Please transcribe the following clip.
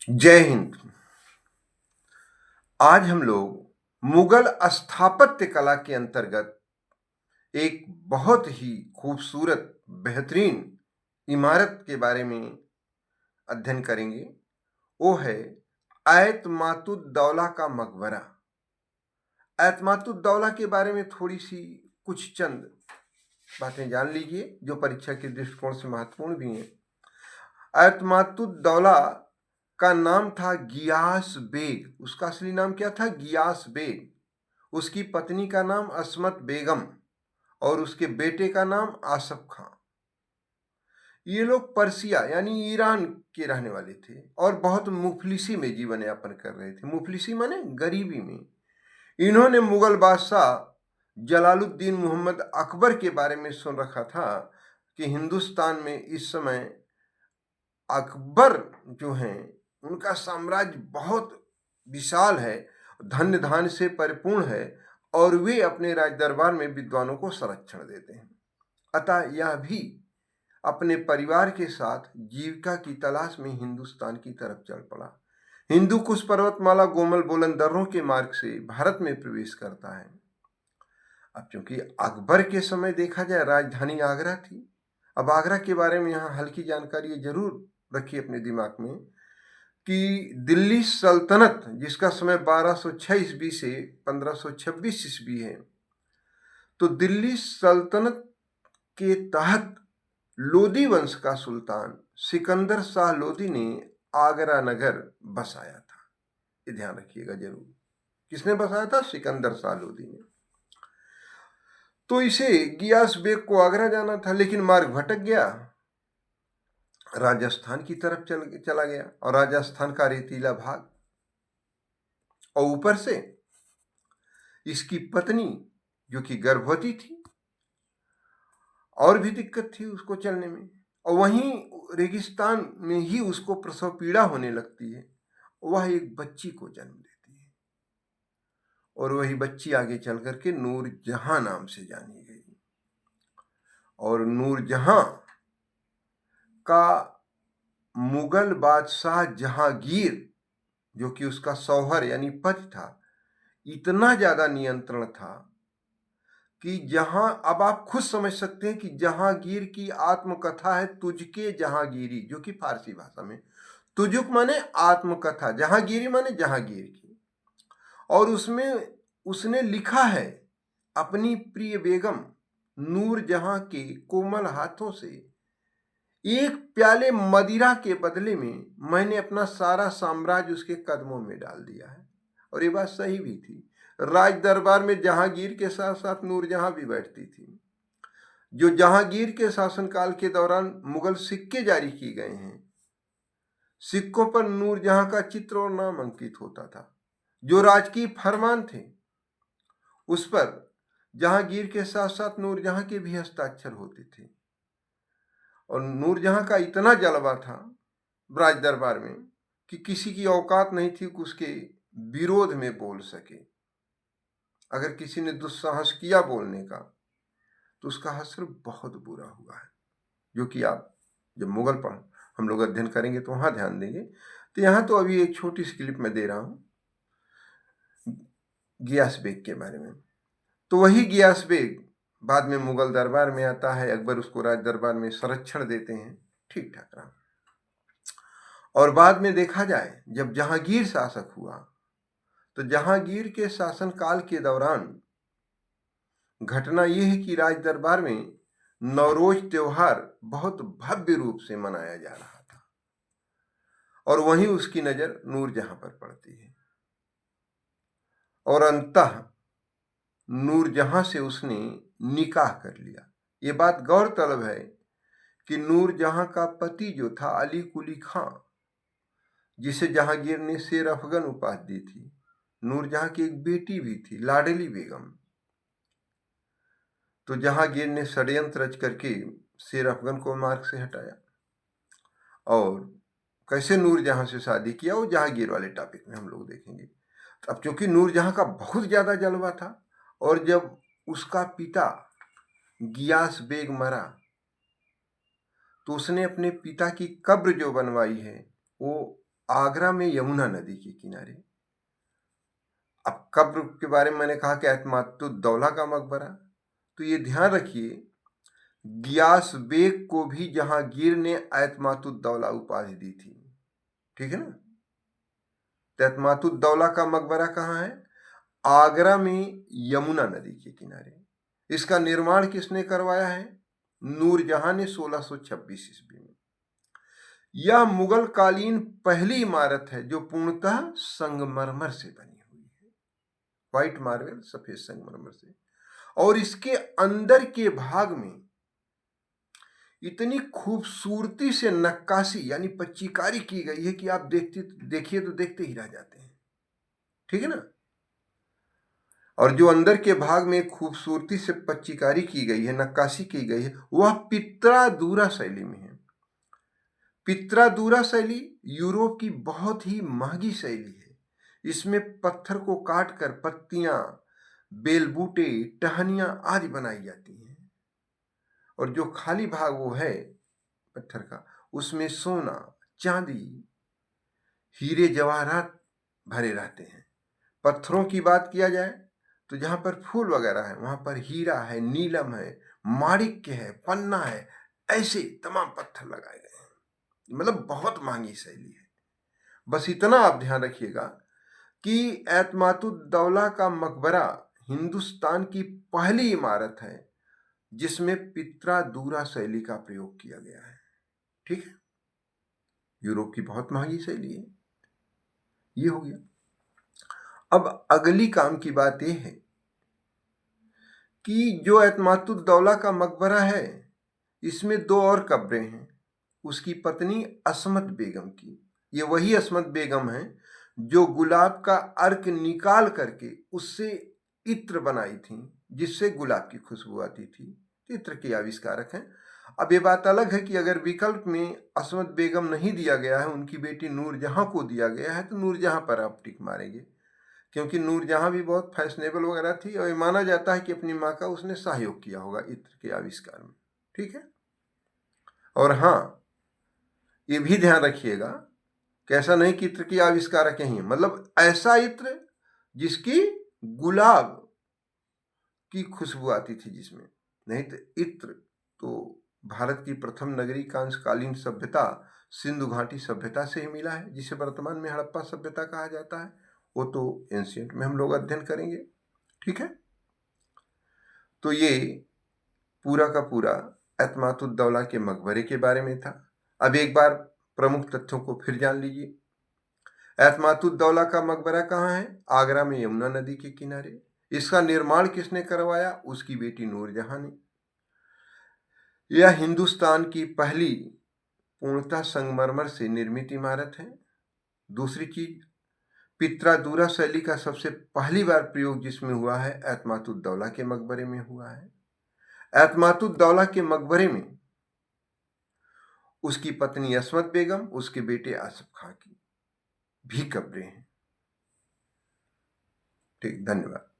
जय हिंद। आज हम लोग मुगल स्थापत्य कला के अंतर्गत एक बहुत ही खूबसूरत बेहतरीन इमारत के बारे में अध्ययन करेंगे। वो है एतमातुद्दौला का मकबरा। एतमातुद्दौला के बारे में थोड़ी सी कुछ चंद बातें जान लीजिए जो परीक्षा के दृष्टिकोण से महत्वपूर्ण भी हैं। एतमातुद्दौला का नाम था गियास बेग। उसका असली नाम क्या था? गियास बेग। उसकी पत्नी का नाम असमत बेगम और उसके बेटे का नाम आसफ खां। ये लोग पर्सिया यानी ईरान के रहने वाले थे और बहुत मुफलिसी में जीवन यापन कर रहे थे। मुफलिसी माने गरीबी में। इन्होंने मुगल बादशाह जलालुद्दीन मोहम्मद अकबर के बारे में सुन रखा था कि हिंदुस्तान में इस समय अकबर जो हैं उनका साम्राज्य बहुत विशाल है, धन्य धान्य से परिपूर्ण है और वे अपने राज दरबार में विद्वानों को संरक्षण देते हैं। अतः यह भी अपने परिवार के साथ जीविका की तलाश में हिंदुस्तान की तरफ चल पड़ा। हिंदू कुश पर्वतमाला गोमल बुलंदरों के मार्ग से भारत में प्रवेश करता है। अब चूंकि अकबर के समय देखा जाए राजधानी आगरा थी। अब आगरा के बारे में यहाँ हल्की जानकारी जरूर रखिए अपने दिमाग में कि दिल्ली सल्तनत जिसका समय 1206 ईस्वी से 1526 ईस्वी है, तो दिल्ली सल्तनत के तहत लोदी वंश का सुल्तान सिकंदर शाह लोदी ने आगरा नगर बसाया था। ये ध्यान रखिएगा जरूर। किसने बसाया था? सिकंदर शाह लोदी ने। तो इसे गियास बेग को आगरा जाना था लेकिन मार्ग भटक गया, राजस्थान की तरफ चला गया और राजस्थान का रेतीला भाग, और ऊपर से इसकी पत्नी जो कि गर्भवती थी और भी दिक्कत थी उसको चलने में, और वहीं रेगिस्तान में ही उसको प्रसव पीड़ा होने लगती है। वह एक बच्ची को जन्म देती है और वही बच्ची आगे चल करके नूरजहां नाम से जानी गई। और नूरजहां का मुगल बादशाह जहांगीर जो कि उसका शौहर यानी पति था, इतना ज्यादा नियंत्रण था कि जहां, अब आप खुद समझ सकते हैं कि जहांगीर की आत्मकथा है तुझके जहांगीरी, जो कि फारसी भाषा में तुजुक माने आत्मकथा, जहांगीरी माने जहांगीर की। और उसमें उसने लिखा है अपनी प्रिय बेगम नूरजहां के कोमल हाथों से, एक प्याले मदिरा के बदले में मैंने अपना सारा साम्राज्य उसके कदमों में डाल दिया है। और ये बात सही भी थी। राज दरबार में जहांगीर के साथ साथ नूरजहां भी बैठती थी। जो जहांगीर के शासनकाल के दौरान मुगल सिक्के जारी किए गए हैं, सिक्कों पर नूरजहां का चित्र और नाम अंकित होता था। जो राजकीय फरमान थे उस पर जहांगीर के साथ साथ नूरजहां के भी हस्ताक्षर होते थे। और नूरजहां का इतना जलवा था राज दरबार में कि किसी की औकात नहीं थी कि उसके विरोध में बोल सके। अगर किसी ने दुस्साहस किया बोलने का तो उसका हश्र बहुत बुरा हुआ है, जो कि आप जब मुगल पर हम लोग अध्ययन करेंगे तो वहां ध्यान देंगे। तो यहाँ तो अभी एक छोटी सी क्लिप मैं दे रहा हूं गियास बेग के बारे में। तो वही गियास बेग बाद में मुगल दरबार में आता है। अकबर उसको राज दरबार में संरक्षण देते हैं, ठीक ठाक रहा। और बाद में देखा जाए जब जहांगीर शासक हुआ तो जहांगीर के शासनकाल के दौरान घटना यह है कि राज दरबार में नवरोज त्योहार बहुत भव्य रूप से मनाया जा रहा था और वहीं उसकी नजर नूरजहां पर पड़ती है और अंततः नूरजहां से उसने निकाह कर लिया। ये बात गौरतलब है कि नूरजहां का पति जो था अली कुली खां, जिसे जहांगीर ने शेर अफगन उपाधि दी थी, नूरजहां की एक बेटी भी थी लाडली बेगम। तो जहांगीर ने षड्यंत्र रच करके शेर अफगन को मार्ग से हटाया और कैसे नूरजहां से शादी किया वो जहांगीर वाले टॉपिक में हम लोग देखेंगे। अब चूंकि नूरजहां का बहुत ज्यादा जलवा था और जब उसका पिता गियास बेग मरा तो उसने अपने पिता की कब्र जो बनवाई है वो आगरा में यमुना नदी के किनारे। अब कब्र के बारे में मैंने कहा कि एतमातुद्दौला का मकबरा, तो ये ध्यान रखिए गियास बेग को भी जहांगीर ने एतमातुद्दौला उपाधि दी थी, ठीक है ना। तो एतमातुद्दौला का मकबरा कहाँ है? आगरा में यमुना नदी के किनारे। इसका निर्माण किसने करवाया है? नूरजहां ने 1626 ईस्वी में। यह मुगल कालीन पहली इमारत है जो पूर्णतः संगमरमर से बनी हुई है, व्हाइट मार्बल, सफेद संगमरमर से। और इसके अंदर के भाग में इतनी खूबसूरती से नक्काशी यानी पच्चीकारी की गई है कि आप देखिए तो देखते ही रह जाते हैं, ठीक है ना। और जो अंदर के भाग में खूबसूरती से पच्चीकारी की गई है, नक्काशी की गई है, वह पित्रादूरा शैली में है। पित्रादूरा शैली यूरोप की बहुत ही महंगी शैली है। इसमें पत्थर को काटकर पत्तियां, बेलबूटे, टहनियां आदि बनाई जाती हैं। और जो खाली भाग वो है पत्थर का, उसमें सोना, चांदी, हीरे जवाहरात भरे रहते हैं। पत्थरों की बात किया जाए तो जहां पर फूल वगैरह है वहां पर हीरा है, नीलम है, माणिक्य है, पन्ना है, ऐसे तमाम पत्थर लगाए गए हैं। मतलब बहुत महंगी शैली है। बस इतना आप ध्यान रखिएगा कि एतमातुद्दौला का मकबरा हिंदुस्तान की पहली इमारत है जिसमें पित्रादूरा शैली का प्रयोग किया गया है, ठीक है। यूरोप की बहुत महंगी शैली है। ये हो गया। अब अगली काम की बात यह है कि जो एतमातुद्दौला का मकबरा है इसमें दो और कब्रें हैं उसकी पत्नी असमत बेगम की। ये वही असमत बेगम है जो गुलाब का अर्क निकाल करके उससे इत्र बनाई थी जिससे गुलाब की खुशबू आती थी। इत्र के आविष्कारक हैं। अब ये बात अलग है कि अगर विकल्प में असमत बेगम नहीं दिया गया है, उनकी बेटी नूरजहां को दिया गया है, तो नूरजहां पर आप टिक मारेंगे क्योंकि नूरजहां भी बहुत फैशनेबल वगैरह थी और ये माना जाता है कि अपनी माँ का उसने सहयोग किया होगा इत्र के आविष्कार में, ठीक है। और हाँ, ये भी ध्यान रखिएगा कि ऐसा नहीं कि इत्र की आविष्कारक यही है, मतलब ऐसा इत्र जिसकी गुलाब की खुशबू आती थी जिसमें। नहीं तो इत्र तो भारत की प्रथम नगरी कांस्यकालीन सभ्यता सिंधु घाटी सभ्यता से ही मिला है, जिसे वर्तमान में हड़प्पा सभ्यता कहा जाता है। वो तो एंशियंट में हम लोग अध्ययन करेंगे, ठीक है। तो ये पूरा का पूरा एतमातुद्दौला के मकबरे के बारे में था। अब एक बार प्रमुख तथ्यों को फिर जान लीजिए। एतमातुद्दौला का मकबरा कहाँ है? आगरा में यमुना नदी के किनारे। इसका निर्माण किसने करवाया? उसकी बेटी नूरजहां ने। यह हिंदुस्तान की पहली पूर्णतः संगमरमर से निर्मित इमारत है। दूसरी चीज, पित्रादूरा शैली का सबसे पहली बार प्रयोग जिसमें हुआ है एतमातुद्दौला के मकबरे में हुआ है। एतमातुद्दौला के मकबरे में उसकी पत्नी असमत बेगम, उसके बेटे आसफ खां की भी कब्रें हैं। ठीक, धन्यवाद।